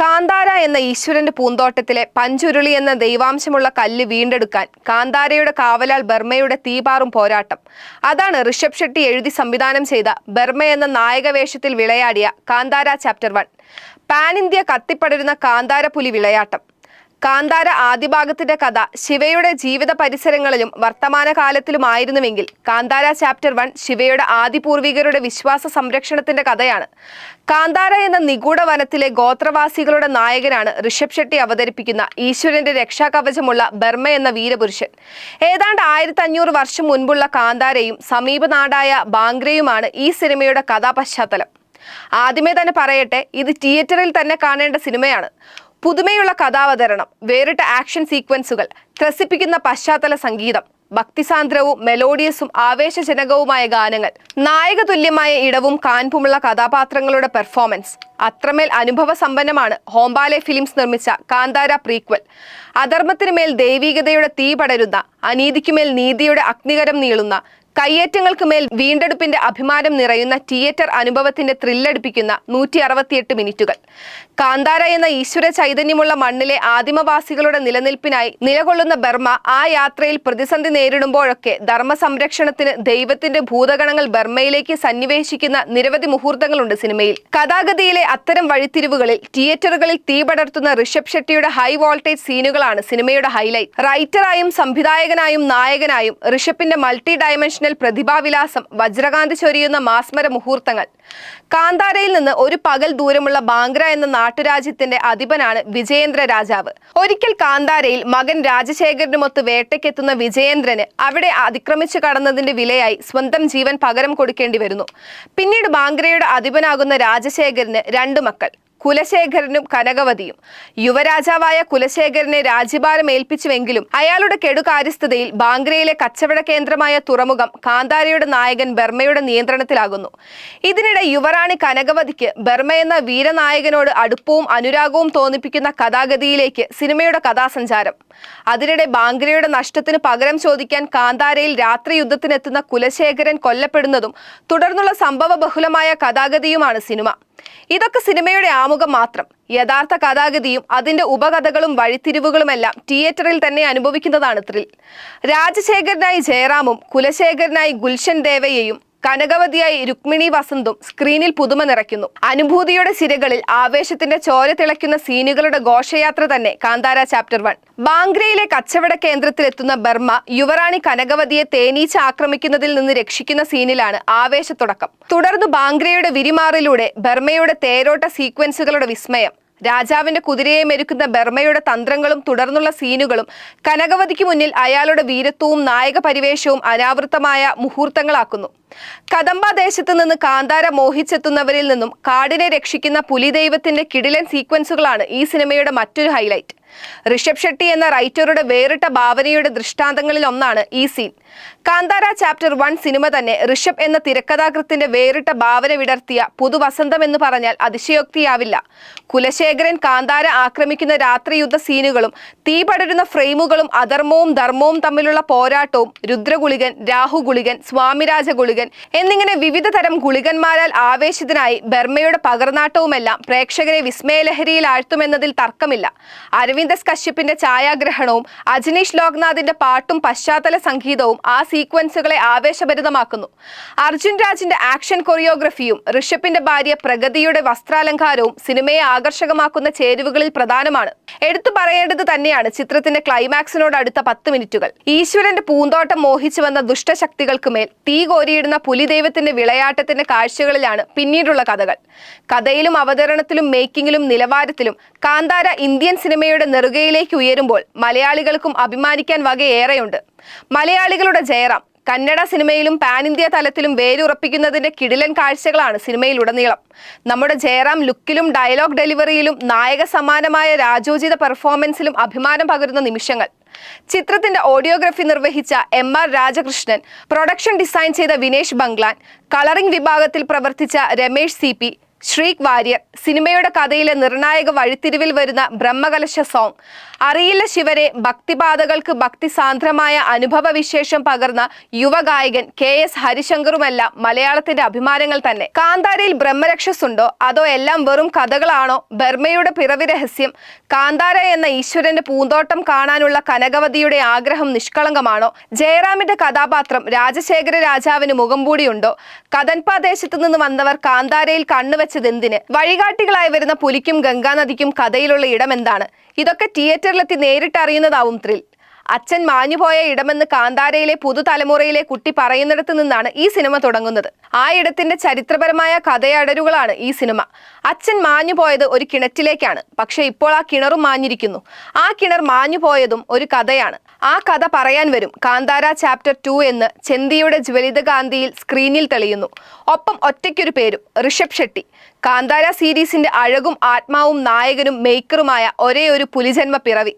കാന്താര എന്ന ഈശ്വരന്റെ പൂന്തോട്ടത്തിലെ പഞ്ചുരുളി എന്ന ദൈവാംശമുള്ള കല്ല് വീണ്ടെടുക്കാൻ കാന്താരയുടെ കാവലാൾ ബർമ്മയുടെ തീപാറും പോരാട്ടം. അതാണ് ഋഷഭ് ഷെട്ടി എഴുതി സംവിധാനം ചെയ്ത ബർമ്മ എന്ന നായകവേഷത്തിൽ വിളയാടിയ കാന്താര ചാപ്റ്റർ 1. പാൻ ഇന്ത്യ കത്തിപ്പടരുന്ന കാന്താര പുലി വിളയാട്ടം. കാന്താര ആദ്യഭാഗത്തിന്റെ കഥ ശിവയുടെ ജീവിത പരിസരങ്ങളിലും വർത്തമാനകാലത്തിലുമായിരുന്നുവെങ്കിൽ കാന്താര ചാപ്റ്റർ 1 ശിവയുടെ ആദിപൂർവികരുടെ വിശ്വാസ സംരക്ഷണത്തിന്റെ കഥയാണ്. കാന്താര എന്ന നിഗൂഢ വനത്തിലെ ഗോത്രവാസികളുടെ നായകനാണ് ഋഷഭ് ഷെട്ടി അവതരിപ്പിക്കുന്ന ഈശ്വരന്റെ രക്ഷാകവചമുള്ള ബർമ്മ എന്ന വീരപുരുഷൻ. ഏതാണ്ട് 1500 വർഷം മുൻപുള്ള കാന്താരയും സമീപ നാടായ ബാംഗ്രയുമാണ് ഈ സിനിമയുടെ കഥാപശ്ചാത്തലം. ആദ്യമേ തന്നെ പറയട്ടെ, ഇത് തിയേറ്ററിൽ തന്നെ കാണേണ്ട സിനിമയാണ്. പുതുമയുള്ള കഥാവതരണം, വേറിട്ട ആക്ഷൻ സീക്വൻസുകൾ, ത്രസിപ്പിക്കുന്ന പശ്ചാത്തല സംഗീതം, ഭക്തിസാന്ദ്രവും മെലോഡിയസും ആവേശജനകവുമായ ഗാനങ്ങൾ, നായക തുല്യമായ ഇടവും കാൻപുമുള്ള കഥാപാത്രങ്ങളുടെ പെർഫോമൻസ്. അത്രമേൽ അനുഭവ സമ്പന്നമാണ് ഹോംബാലെ ഫിലിംസ് നിർമ്മിച്ച കാന്താര പ്രീക്വൽ. അധർമ്മത്തിനു മേൽ ദൈവികതയുടെ തീ പടരുന്ന, അനീതിക്കുമേൽ നീതിയുടെ അഗ്നികരം നീളുന്ന, കയ്യേറ്റങ്ങൾക്ക് മേൽ വീണ്ടെടുപ്പിന്റെ അഭിമാനം നിറയുന്ന തിയേറ്റർ അനുഭവത്തിന്റെ ത്രില്ലടിപ്പിക്കുന്ന 168 മിനിറ്റുകൾ. കാന്താര എന്ന ഈശ്വര ചൈതന്യമുള്ള മണ്ണിലെ ആദിമവാസികളുടെ നിലനിൽപ്പിനായി നിലകൊള്ളുന്ന ബർമ്മ ആ യാത്രയിൽ പ്രതിസന്ധി നേരിടുമ്പോഴൊക്കെ ധർമ്മ സംരക്ഷണത്തിന് ദൈവത്തിന്റെ ഭൂതഗണങ്ങൾ ബർമ്മയിലേക്ക് സന്നിവേശിക്കുന്ന നിരവധി മുഹൂർത്തങ്ങളുണ്ട് സിനിമയിൽ. കഥാഗതിയിലെ അത്തരം വഴിത്തിരിവുകളിൽ തിയേറ്ററുകളിൽ തീ പടർത്തുന്ന ഋഷഭ് ഷെട്ടിയുടെ ഹൈ വോൾട്ടേജ് സീനുകളാണ് സിനിമയുടെ ഹൈലൈറ്റ്. റൈറ്ററായും സംവിധായകനായും നായകനായും ഋഷഭിന്റെ മൾട്ടി ഡയമെൻഷണൽ പ്രതിഭാവിലാസം, വജ്രകാന്തി ചൊരിയുന്ന മാസ്മര മുഹൂർത്തങ്ങൾ. കാന്താരയിൽ നിന്ന് ഒരു പകൽ ദൂരമുള്ള ബാംഗ്ര എന്ന നാട്ടുരാജ്യത്തിന്റെ അധിപനാണ് വിജയേന്ദ്ര രാജാവ്. ഒരിക്കൽ കാന്താരയിൽ മകൻ രാജശേഖരനുമൊത്ത് വേട്ടയ്ക്കെത്തുന്ന വിജയേന്ദ്രന് അവിടെ അതിക്രമിച്ചു കടന്നതിന്റെ വിലയായി സ്വന്തം ജീവൻ പകരം കൊടുക്കേണ്ടി വരുന്നു. പിന്നീട് ബാംഗ്രയുടെ അധിപനാകുന്ന രാജശേഖരന് 2 മക്കൾ, കുലശേഖരനും കനകവതിയും. യുവരാജാവായ കുലശേഖരനെ രാജ്യഭാരം ഏൽപ്പിച്ചുവെങ്കിലും അയാളുടെ കെടുകാര്യസ്ഥതയിൽ ബാംഗ്രയിലെ കച്ചവട കേന്ദ്രമായ തുറമുഖം കാന്താരയുടെ നായകൻ ബർമ്മയുടെ നിയന്ത്രണത്തിലാകുന്നു. ഇതിനിടെ യുവറാണി കനകവതിക്ക് ബർമ്മ എന്ന വീരനായകനോട് അടുപ്പവും അനുരാഗവും തോന്നിപ്പിക്കുന്ന കഥാഗതിയിലേക്ക് സിനിമയുടെ കഥാസഞ്ചാരം. അതിനിടെ ബാംഗ്രയുടെ നഷ്ടത്തിന് പകരം ചോദിക്കാൻ കാന്താരയിൽ രാത്രി യുദ്ധത്തിനെത്തുന്ന കുലശേഖരൻ കൊല്ലപ്പെടുന്നതും തുടർന്നുള്ള സംഭവ ബഹുലമായ കഥാഗതിയുമാണ് സിനിമ. ഇതൊക്കെ സിനിമയുടെ ആമുഖം മാത്രം. യഥാർത്ഥ കഥാഗതിയും അതിന്റെ ഉപകഥകളും വഴിത്തിരിവുകളുമെല്ലാം തിയേറ്ററിൽ തന്നെ അനുഭവിക്കുന്നതാണ് ത്രിൽ. രാജശേഖരനായി ജയറാമും കുലശേഖരനായി ഗുൽഷൻ ദേവയ്യയും കനകവതിയായി രുക്മിണി വസന്തും സ്ക്രീനിൽ പുതുമ നിറയ്ക്കുന്നു. അനുഭൂതിയുടെ സിരകളിൽ ആവേശത്തിന്റെ ചോര തിളയ്ക്കുന്ന സീനുകളുടെ ഘോഷയാത്ര തന്നെ കാന്താര ചാപ്റ്റർ 1. ബാംഗ്രയിലെ കച്ചവട കേന്ദ്രത്തിലെത്തുന്ന ബർമ്മ യുവറാണി കനകവതിയെ തേനീച്ച ആക്രമിക്കുന്നതിൽ നിന്ന് രക്ഷിക്കുന്ന സീനിലാണ് ആവേശത്തുടക്കം. തുടർന്ന് ബാംഗ്രയുടെ വിരിമാറിലൂടെ ബർമ്മയുടെ തേരോട്ട സീക്വൻസുകളുടെ വിസ്മയം. രാജാവിന്റെ കുതിരയെ മെരുക്കുന്ന ബർമ്മയുടെ തന്ത്രങ്ങളും തുടർന്നുള്ള സീനുകളും കനകവതിക്ക് മുന്നിൽ അയാളുടെ വീരത്വവും നായക പരിവേഷവും അനാവൃത്തമായ മുഹൂർത്തങ്ങളാക്കുന്നു. കദംബ ദേശത്ത് നിന്ന് കാന്താര മോഹിച്ചെത്തുന്നവരിൽ നിന്നും കാടിനെ രക്ഷിക്കുന്ന പുലിദൈവത്തിന്റെ കിടിലൻ സീക്വൻസുകളാണ് ഈ സിനിമയുടെ മറ്റൊരു ഹൈലൈറ്റ്. ഋഷഭ് ഷെട്ടി എന്ന റൈറ്ററുടെ വേറിട്ട ഭാവനയുടെ ദൃഷ്ടാന്തങ്ങളിൽ ഒന്നാണ് ഈ സീൻ. കാന്താര ചാപ്റ്റർ 1 സിനിമ തന്നെ ഋഷഭ് എന്ന തിരക്കഥാകൃത്തിന്റെ വേറിട്ട ഭാവന വിടർത്തിയ പുതുവസന്തം എന്ന് പറഞ്ഞാൽ അതിശയോക്തിയാവില്ല. കുലശേഖരൻ കാന്താര ആക്രമിക്കുന്ന രാത്രിയുദ്ധ സീനുകളും തീ പടരുന്ന ഫ്രെയിമുകളും അധർമ്മവും ധർമ്മവും തമ്മിലുള്ള പോരാട്ടവും, രുദ്രഗുളികൻ, രാഹുഗുളികൻ, സ്വാമിരാജ ഗുളികൻ എന്നിങ്ങനെ വിവിധ തരം ഗുളികന്മാരാൽ ആവേശത്തിനായി ബർമ്മയുടെ പകർനാട്ടവുമെല്ലാം പ്രേക്ഷകരെ വിസ്മയലഹരിയിൽ ആഴ്ത്തുമെന്നതിൽ തർക്കമില്ല. അരവിന്ദസ് കശ്യപിന്റെ ഛായാഗ്രഹണവും അജനീഷ് ലോക്നാഥിന്റെ പാട്ടും പശ്ചാത്തല സംഗീതവും ആ സീക്വൻസുകളെ ആവേശഭരിതമാക്കുന്നു. അർജുൻ രാജിന്റെ ആക്ഷൻ കൊറിയോഗ്രഫിയും ഋഷഭിന്റെ ഭാര്യ പ്രഗതിയുടെ വസ്ത്രാലങ്കാരവും സിനിമയെ ആകർഷകമാക്കുന്ന ചേരുവകളിൽ പ്രധാനമാണ്. എടുത്തു പറയേണ്ടത് തന്നെയാണ് ചിത്രത്തിന്റെ ക്ലൈമാക്സിനോട് അടുത്ത 10 മിനിറ്റുകൾ. ഈശ്വരന്റെ പൂന്തോട്ടം മോഹിച്ചു വന്ന ദുഷ്ടശക്തികൾക്ക് മേൽ തീ കോരിയിടുന്ന പുലിദൈവത്തിന്റെ വിളയാട്ടത്തിന്റെ കാഴ്ചകളിലാണ് പിന്നീടുള്ള കഥകൾ. കഥയിലും അവതരണത്തിലും മേക്കിങ്ങിലും നിലവാരത്തിലും കാന്താര ഇന്ത്യൻ സിനിമയുടെ നെറുകയിലേക്ക് ഉയരുമ്പോൾ മലയാളികൾക്കും അഭിമാനിക്കാൻ വകയേറെയുണ്ട്. മലയാളികളുടെ ജയറാം കന്നഡ സിനിമയിലും പാൻ ഇന്ത്യ തലത്തിലും വേരുറപ്പിക്കുന്നതിന്റെ കിടിലൻ കാഴ്ചകളാണ് സിനിമയിലുടനീളം. നമ്മുടെ ജയറാം ലുക്കിലും ഡയലോഗ് ഡെലിവറിയിലും നായക സമാനമായ രാജോചിത പെർഫോമൻസിലും അഭിമാനം പകരുന്ന നിമിഷങ്ങൾ. ചിത്രത്തിന്റെ ഓഡിയോഗ്രഫി നിർവഹിച്ച MR രാജകൃഷ്ണൻ, പ്രൊഡക്ഷൻ ഡിസൈൻ ചെയ്ത വിനേഷ് ബംഗ്ലാൻ, കളറിംഗ് വിഭാഗത്തിൽ പ്രവർത്തിച്ച രമേഷ് CP, ശ്രീക് വാര്യർ, സിനിമയുടെ കഥയിലെ നിർണായക വഴിത്തിരിവിൽ വരുന്ന ബ്രഹ്മകലശ സോങ്, അറിയില്ല ശിവരെ, ഭക്തിപാതകൾക്ക് ഭക്തിസാന്ദ്രമായ അനുഭവവിശേഷം പകർന്ന യുവഗായകൻ KS ഹരിശങ്കറുമെല്ലാം മലയാളത്തിന്റെ അഭിമാനങ്ങൾ തന്നെ. കാന്താരയിൽ ബ്രഹ്മരക്ഷസുണ്ടോ അതോ എല്ലാം വെറും കഥകളാണോ? ബർമയുടെ പിറവി രഹസ്യം, കാന്താര എന്ന ഈശ്വരന്റെ പൂന്തോട്ടം കാണാനുള്ള കനകവതിയുടെ ആഗ്രഹം നിഷ്കളങ്കമാണോ? ജയറാമിന്റെ കഥാപാത്രം രാജശേഖര രാജാവിന് മുഖംമൂടിയുണ്ടോ? കദൻപ ദേശത്തു നിന്ന് വന്നവർ കാന്താരയിൽ കണ്ണുവെച്ചതെന്തിന്? വഴികാട്ടികളായി വരുന്ന പുലിക്കും ഗംഗാനദിക്കും കഥയിലുള്ള ഇടം എന്താണ്? ഇതൊക്കെ തിയേറ്ററിലെത്തി നേരിട്ടറിയുന്നതാവും ത്രിൽ. അച്ഛൻ മാഞ്ഞുപോയ ഇടമെന്ന് കാന്താരയിലെ പുതുതലമുറയിലെ കുട്ടി പറയുന്നിടത്ത് നിന്നാണ് ഈ സിനിമ തുടങ്ങുന്നത്. ആ ഇടത്തിന്റെ ചരിത്രപരമായ കഥയടരുകളാണ് ഈ സിനിമ. അച്ഛൻ മാഞ്ഞുപോയത് ഒരു കിണറ്റിലേക്കാണ്, പക്ഷെ ഇപ്പോൾ ആ കിണറും മാഞ്ഞിരിക്കുന്നു. ആ കിണർ മാഞ്ഞുപോയതും ഒരു കഥയാണ്. ആ കഥ പറയാൻ വരും കാന്താര ചാപ്റ്റർ 2 എന്ന് ചെന്തിയുടെ ജ്വലിതകാന്തിയിൽ സ്ക്രീനിൽ തെളിയുന്നു. ഒപ്പം ഒറ്റയ്ക്കൊരു പേരും, ഋഷഭ് ഷെട്ടി. കാന്താര സീരീസിന്റെ അഴകും ആത്മാവും നായകനും മേക്കറുമായ ഒരേ ഒരു പുലിജന്മ പിറവി.